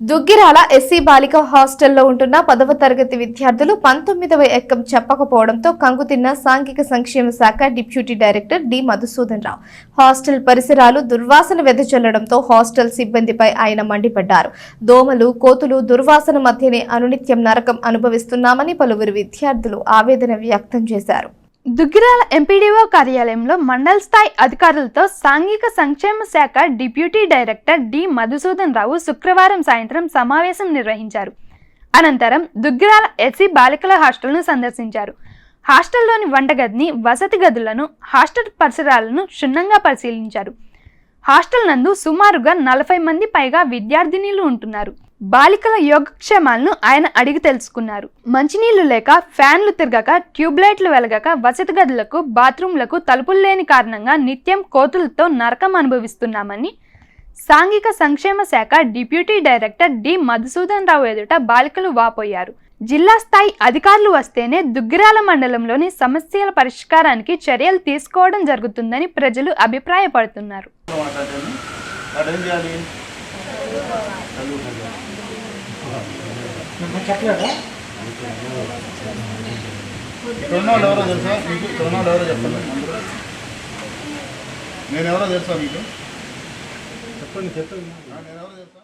Duggirala SC బాలిక హాస్టల్లో ఉంటున్న 10వ తరగతి విద్యార్థులు 19వ ఎక్కం చెప్పకపోవడంతో కంగుతిన్న సాంఘిక సంక్షేమ శాఖ డిప్యూటీ డైరెక్టర్ డి మధుసూదన్ రావు హాస్టల్ పరిసరాలు దుర్వాసన వెదజల్లడంతో హాస్టల్ సిబ్బందిపై ఆయన మండిపడ్డారు. దోమలు, కోతులు దుర్వాసన మధ్యనే అనునిత్యం నరకం అనుభవిస్తున్నామని పలువురు విద్యార్థులు ఆవేదన వ్యక్తం చేశారు. దుగ్గిరాల ఎంపీడీఓ కార్యాలయంలో మండల స్థాయి అధికారులతో సాంఘిక సంక్షేమ శాఖ డిప్యూటీ డైరెక్టర్ డి మధుసూదన్ రావు శుక్రవారం సాయంత్రం సమావేశం నిర్వహించారు. అనంతరం దుగ్గిరాల ఎస్సీ బాలికల హాస్టల్ను సందర్శించారు. హాస్టల్లోని వంటగదిని, వసతి గదులను, హాస్టల్ పరిసరాలను క్షుణ్ణంగా పరిశీలించారు. హాస్టల్ నందు సుమారుగా 40 మంది పైగా విద్యార్థినీలు ఉంటున్నారు. బాలికల యోగక్షేమాలను ఆయన అడిగి తెలుసుకున్నారు. మంచినీళ్లు లేక, ఫ్యాన్లు తిరగక, ట్యూబ్లైట్లు వెలగక, వసతి గదులకు, బాత్రూంలకు తలుపులు లేని కారణంగా నిత్యం కోతులతో నరకం అనుభవిస్తున్నామని సాంఘిక సంక్షేమ శాఖ డిప్యూటీ డైరెక్టర్ డి మధుసూదన్ రావు ఎదుట బాలికలు వాపోయారు. జిల్లా స్థాయి అధికారులు వస్తేనే దుగ్గిరాల మండలంలోని సమస్యల పరిష్కారానికి చర్యలు తీసుకోవడం జరుగుతుందని ప్రజలు అభిప్రాయపడుతున్నారు. నేను ఎవరో తెలుసా మీకు? చెప్పండి. నేను ఎవరో తెలుసా?